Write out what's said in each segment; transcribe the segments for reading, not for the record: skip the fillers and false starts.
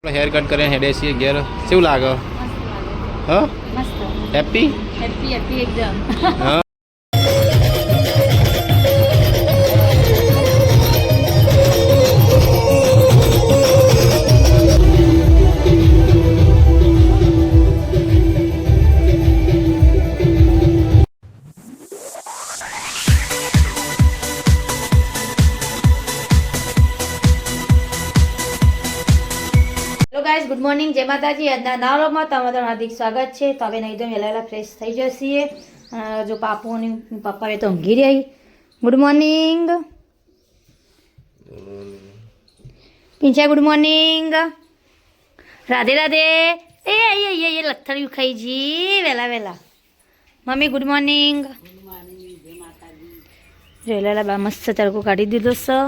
Hair cut કરીને હેડે છીએ ઘેર કેવું લાગે હા મસ્ત હેપી હેપી હેપી એકદમ હા ગાઈસ ગુડ મોર્નિંગ જય માતાજી આજના નાવલોમાં તમારું હાર્દિક સ્વાગત છે તો હવે નહીં તો વહેલા ફ્રેશ થઈ જશે જો પાપુ અને પપ્પા એ તો ઊંઘી રહી ગુડ મોર્નિંગ પિંચા ગુડ મોર્નિંગ રાધે રાધે એ લથડિયું ખાઈ જી વહેલા વહેલા મમ્મી ગુડ મોર્નિંગ જો વહેલા બા મસ્ત તડકો કાઢી દીધો છે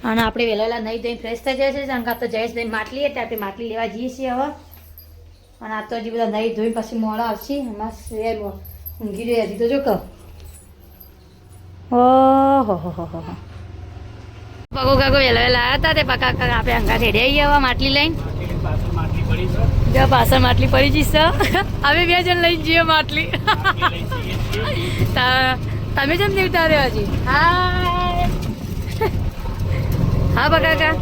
અને આપણે વહેલા નહીં ધોઈને ફ્રેશ થઈ જાય છે શંકા તો જયેશભાઈ માટલી એટલે આપણે માટલી લેવા જઈએ છીએ હવે અને આ તો હજી બધા નહીં ધોઈને પછી મોડા આવશે એમાં ઊંઘી રહી હજી તો જો કહો ઓહો પગો કાકો વહેલા વહેલા આવ્યા હતા તે પકા આપણે અંગા ઢેડે આવીએ હવે માટલી લઈને જો પાછળ માટલી પડી જઈશ હવે 2 જણ લઈને જઈએ માટલી તમે જેમ દેવતા રહ્યો હજી હાય હા બકાકા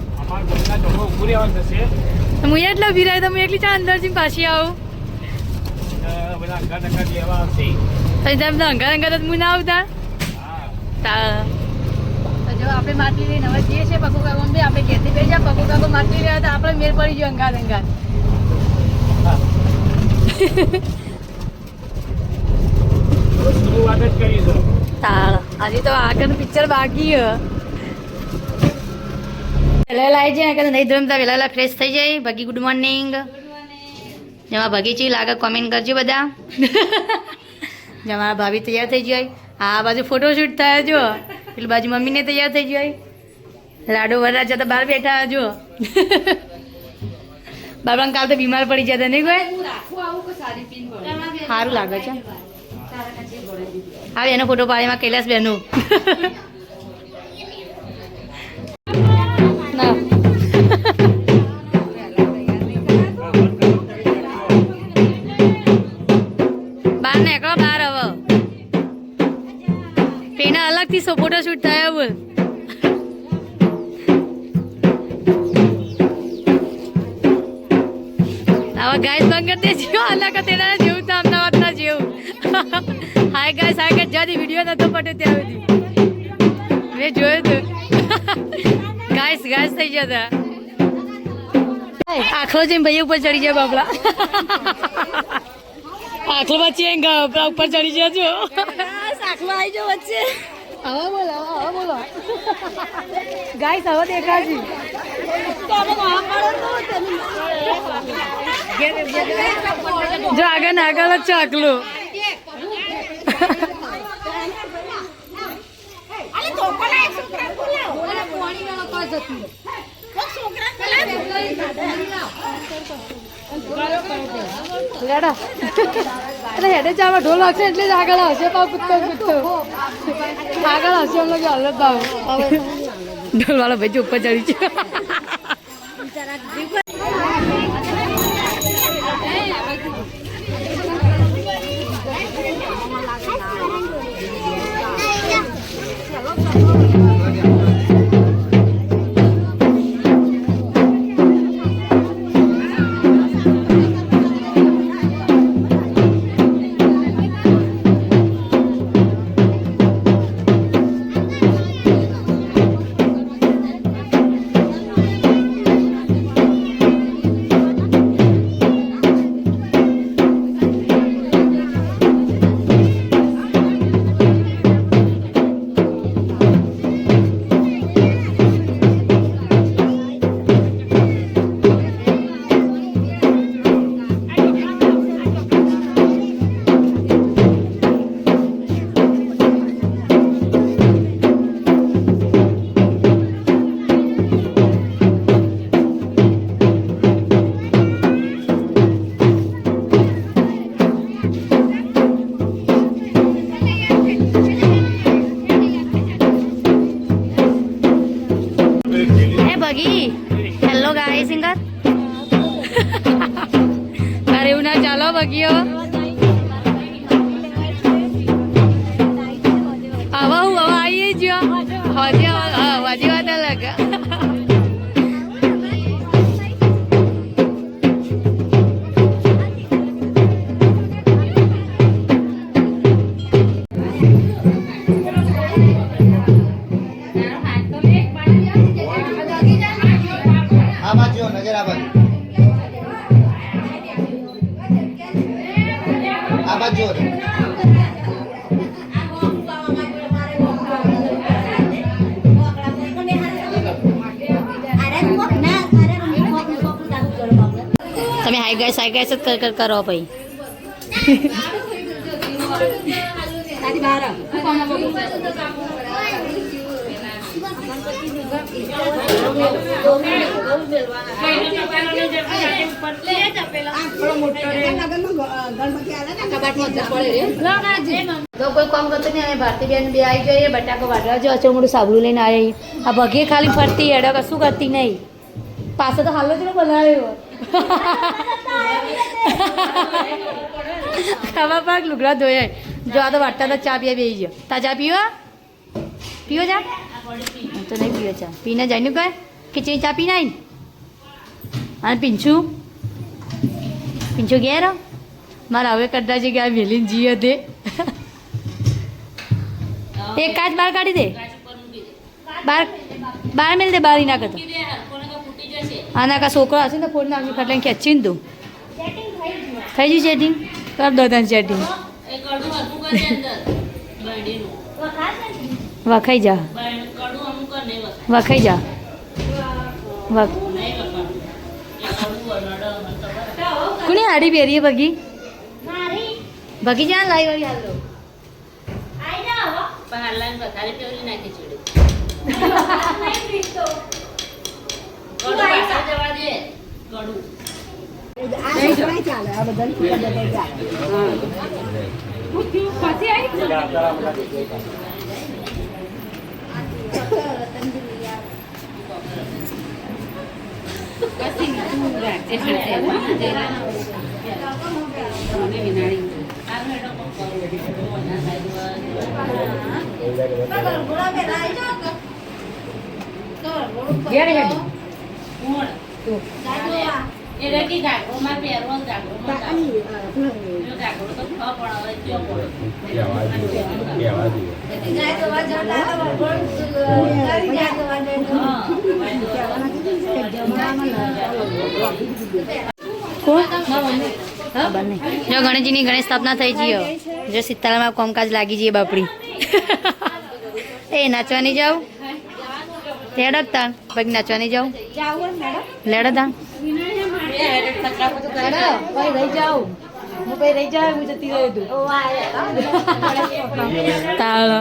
હું એટલો ભીરાય તો હું એકલી ચા અંદર જઈને પાછી આવું તમે અંગા અંગા તો હું ના આવતા તો જો આપણે માટલી લઈને હવે જઈએ છીએ પકુ કાકો બી આપણે ઘેરથી બેસી જાય પકુ કાકો માટલી લેવા તો આપણે મેળ પડી ગયો અંગા અંગા હજી તો આગળનું પિક્ચર બાકી વહેલા આવી જાય કે નહીં ધોમતા વહેલા ફ્રેશ થઈ જાય ભગી ગુડ મોર્નિંગ જેમાં ભગી ચી લાગે કોમેન્ટ કરજો બધા જેમાં ભાભી તૈયાર થઈ જાય આ બાજુ ફોટોશૂટ થાય જો પેલી બાજુ મમ્મીને તૈયાર થઈ જાય લાડો વરરાજા તો બહાર બેઠા જો બાબા કાલ તો બીમાર પડી જતા નહીં કોઈ સારું લાગે છે હા એનો ફોટો પાડીમાં કૈલાસ બેનું બાર નીકળો બાર હવે પેના અલગથી ફોટો શૂટ થયા બોલ હવે ગાઈસ બંધ કરી દેજો અલગ તેના જેવું તો અમદાવાદના જેવું હાય ગાઈસ જદી વિડીયો નતો પડ્યો ત્યાં સુધી મેં જોયું હતું ગાઈસ થઈ જતા આખલો જઈને ભાઈ ઉપર ચડી જાય બાપલા આખલો વચ્ચે ઉપર ચડી જજો આખલો આવી જાવ વચ્ચે હવે બોલો ગાઈસ હવે દેખાજી જો આગળ જ છે આખલો હેડે ચામાં ઢોલ વાગશે એટલે જ આગળ આવશે પાવ કૂદતો આગળ આવશે એમ લાગે હાલત ભાવ ઢોલ વાળો ભાઈ ઉપર ચડી છે અરે એવું ના ચાલો બગીઓ આવા હું હવે આવીએ જ હજી વાત અલગ તમે હાઈ ગાઈસ જ કરો ભાઈ કોઈ કામ કરતો નહીં અમે ભારતી બેન બે આવી જઈએ બટાકો વાટવા જો અચો મોટું સાબડું લઈને આવી આ ભગી ખાલી ફરતી હેડો કશું કરતી નહીં પાછો તો હાલો જ બનાવ્યો ખાવા પાક લુગડા ધોયા જો આ તો વાટતા તો ચા પીવા બેસી ગયો તા ચા પીવા પીવો ચા તો નહીં પીવો ચા પીને જઈને કહે ખીચડી ચા પીને આવીને અને પીંછું ઘેર મારા હવે કરતા છે કે આ વેલીને જી હતી એક કાચ બહાર કાઢી દે બહાર મેળ દે બહાર ના કરતો આના કા છોકરો હશે ને ફોન નાખી ખટલે ખેંચીને તું થઈ ગયું સેટિંગ કર દો તને સેટિંગ વખાઈ જા કોની હાડી પહેરીએ ભગી જા લાઈ વાળી હાલ જો ગણેશજીની ગણેશ સ્થાપના થઈ ગઈ જો સીતારામાં કામકાજ લાગી જઈએ બાપડી એ નાચવાની જાઉં લેડો તાણ પગ નાચવાની જાઉં લેડો તાણ રહી જાઉં હું કઈ રહી જાઉં હું જતી રહ્યું તું તાળ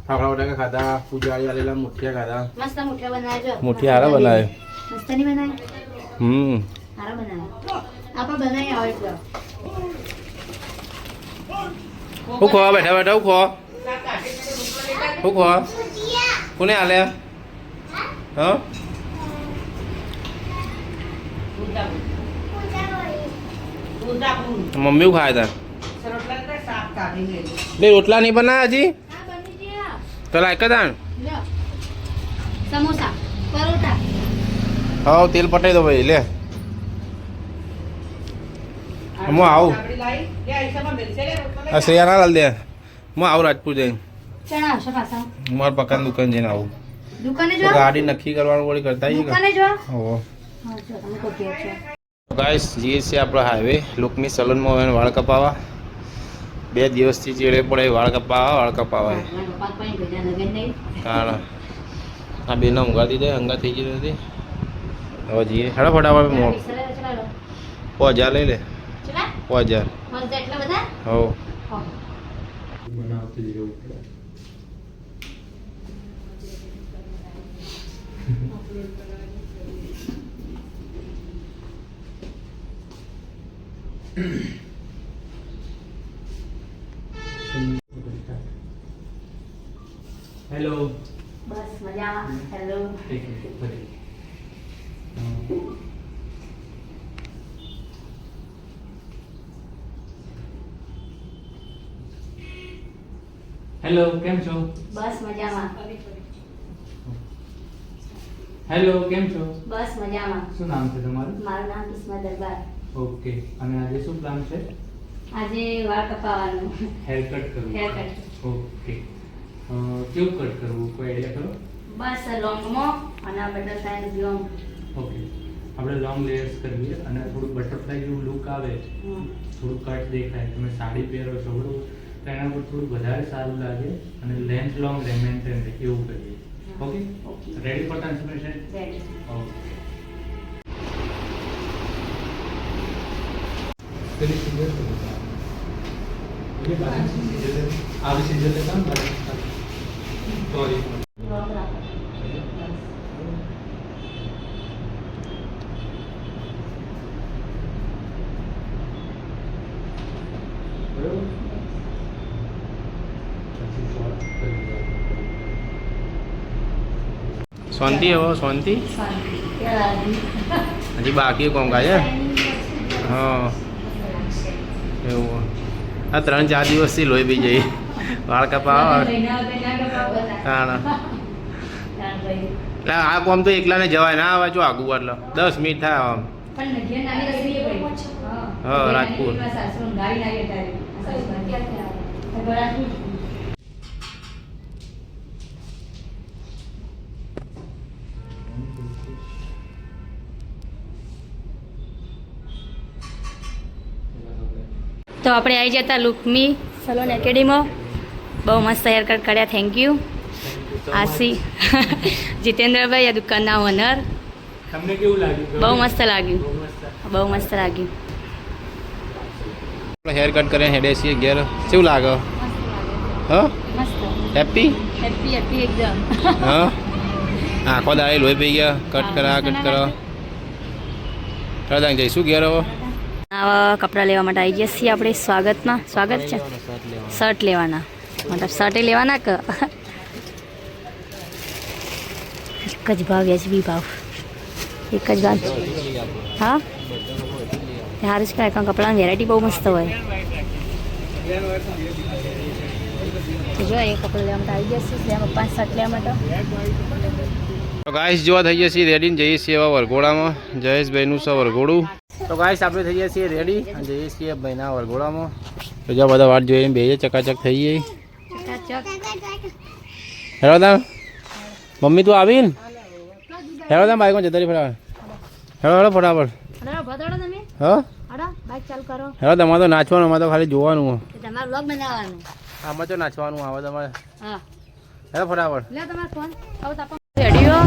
ફાફડા બટાકા ખાધા પૂજારી આલેલા મુઠિયા ખાધા મસ્ત મુઠિયા બનાવજો મુઠિયા હારા બનાવ્યો મસ્ત નહીં બનાવ્યો હારા બનાવ્યો આપણે બનાવી આવે તો હું ખો બેઠા બેઠા હું ખો કોને હાલ્યા હા મમ્મી ખાય તા બે રોટલા નહીં બનાવ્યા હજી તો લાયક તા સમોસા પરોઠા હા તેલ પટાઈ દો ભાઈ લે હું આવું શ્રેયા ના લાલ દે હું આવું રાજપુર જઈને ચણા આવશે પાછા મારા પકાન દુકાન જઈને આવું દુકાને તો જો ગાડી નક્કી કરવાનું વળી કરતા દુકાને જો હો હા જો તમે કો કે છો ગાઈસ જઈએ છીએ આપણે હાઈવે લોકની સલૂનમાં હવે વાળ કપાવા 2 દિવસથી ચેડે પડે વાળ કપાવા પપ્પા કોઈ ભેજા નગર નહીં કારણ આ બેને ઊંઘા દીધે હંગા થઈ ગઈ હતી હવે જઈએ હેડો ફટાફટ મોડ 5000 લઈ લે 5000 એટલા બધા હો બનાવતી જવું પડે હેલો બસ મજામાં હેલો હેલો કેમ છો બસ મજામાં હેલો કેમ છો બસ મજામાં શું નામ છે તમારું મારું નામ કિસ્મત દરબાર ઓકે અને આજે શું પ્લાન છે આજે વાળ કપાવવાનું હેર કટ કરવું હેર કટ ઓકે કેવું કટ કરવું કોઈ આઈડિયા કરો બસ લોંગમાં અને બટરફ્લાય લોંગ ઓકે આપણે લોંગ લેયર્સ કરીએ અને થોડું બટરફ્લાય જેવું લુક આવે થોડું કટ દેખાય તમે સાડી પહેરો છો બરોબર તો એના પર થોડું વધારે સારું લાગે અને લેન્થ લોંગ મેન્ટેન રહે એવું કરીએ okay ready for transformation ready okay કરી સિંગર ये बात आप सिंगल लेता हूं सॉरी લોંગ રાખો શાંતિ હવે શાંતિ શાંતિ કેળાવી હજી બાકી કોમ કાજે હા એવું આ 3-4 દિવસથી લોહી બી જઈ વાળ કપાવા તાણ એટલે આ કોમ તો એકલાને જવાય ના આવે જો આગું એટલે 10 મિનિટ થાય આમ પણ નજર નાની રસી પડી હા, રાજપુર. સાસુ ગાડી લાગે ત્યારે રાજપુર તો આપણે આવી જતા લુકમી સલોન એકેડેમીમાં બહુ મસ્ત હેર કટ કર્યા થેન્ક યુ આશી જીતેન્દ્રભાઈ આ દુકાનના ઓનર તમને કેવું લાગ્યું બહુ મસ્ત લાગ્યું બહુ મસ્ત બહુ મસ્ત લાગ્યું હેર કટ કરીને હેડે છીએ ઘેર કેવું લાગે હા મસ્ત હેપી હેપી હેપી એકદમ હા આખો દાડે લોહી પી ગયા કટ કરા ચાલો જઈશું ઘેર હવે આવા કપડાં લેવા માટે આવી ગયા છીએ આપણે સ્વાગતમાં સ્વાગત છે શર્ટ લેવાના મતલબ શર્ટે લેવાના કે એક જ ભાવ વ્યાજબી ભાવ એક જ ભાવ હા સારું છે કારણ કપડાની વેરાયટી બહુ મસ્ત હોય તો જો એ કપડાં લેવા માટે આવી ગયા છીએ પપ્પા શર્ટ લેવા માટે તો ગાઈસ જોવા થઈ ગયા છીએ રેડી ને જઈએ છીએ એવા વરઘોડામાં જયેશભાઈનું છે વરઘોડું તો ગાઈસ આપણે થઈ ગયા છીએ રેડી અને જઈએ છીએ ભાઈના વરઘોડામાં તો જ્યાં બધા વાટ જોઈએ બે ચકાચક થઈ ગઈ હેરો તા મમ્મી તું આવી ને હેરો તા બાઈકમાં જતા રહી ફટાફટ હેરો ફટાફટ હા હેરો તમારે તો નાચવાનું અમારે તો ખાલી જોવાનું તમારું બ્લોગ બનાવવાનું આમાં તો નાચવાનું આવે તમારે હા હેરો ફટાફટ લે તમારો ફોન રેડિયો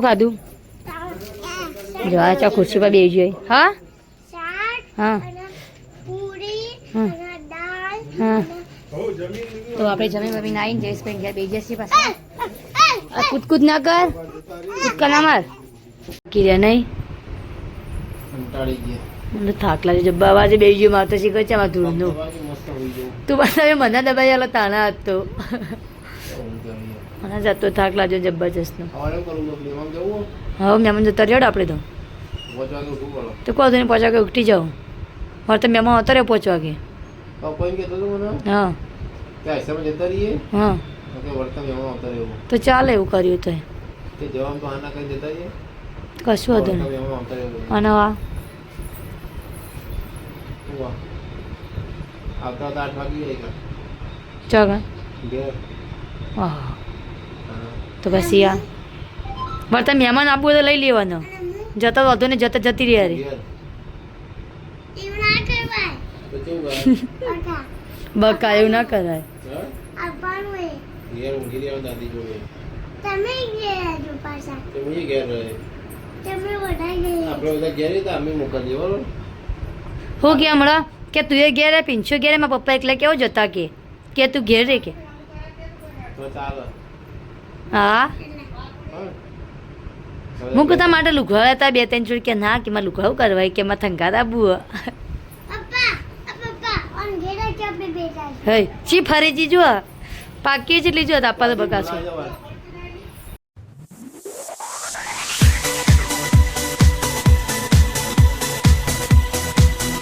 ખાધું જો આ ચા ખુરશી પર બેસી જાય હા હા હા હા તો આપણે જમી બમીને આવીને જયેશભાઈ ઘેર બેસી જશે પાછા કૂદ ના કર કૂદકા ના માર કિર્યા નહીં કંટાળી ગયા મને થાક લાગે જબ્બા અવાજે બેસી ગયો મારે તો શીખર છે મારું ધૂળનું મસ્ત હોઈ ગયો તું બતાવે મને દબાઈ આલો તાણા હતો મને જતો થાક લાગ્યો જબરજસ્તનો હવે કરું લેવા જવું હવે મહેમાન જતા રહ્યો આપણે તો પહોંચવાનું ઉઠું પડો તો કહો તો 5 વાગે ઉઠી જાઉં મારે તો મહેમાન હતો રહ્યો 5 વાગે તો કોઈ કહેતો હતો મને હા કે આઈસામાં જતા રહીએ હા તો કે વર્તન એમાં આવતા રહેવું તો ચાલે એવું કર્યું તો તે જવામાં તો આના કઈ જતા રહીએ કશું હતું વર્તન નહીં એમાં આવતા રહેવું અને આ વાહ આવતા હતા 8 વાગી જાય ચગા ઘેર વાહ તો પછી આ વર્તન મહેમાન આપવું હોય તો લઈ લેવાનો જતા વધુ ને જતા જતી રહી યાર ઘેર તો કેવું ગાય બકા એવું ના કરાય ઘેર ઊંઘી રહ્યા દાદી જોડે તો હું ઘેર રહે આપણે બધા ઘેર હતા અમે મોકલીએ બરોબર હું કે હમણાં કે તું એ ઘેર પીંછો ઘેર મારા પપ્પા એકલા કેવો જતા કે તું ઘેર રે કે તો ચાલે હા હા હું કહેતા માટે લુઘવાડા હતા 2-3 જોડ કે ના કે મારે લુઘવાવું કરવાય કે મારે થંગાત આપવું હે ચી ફરી જી જો પાકી જેટલી જો આપવા તો બગાડશે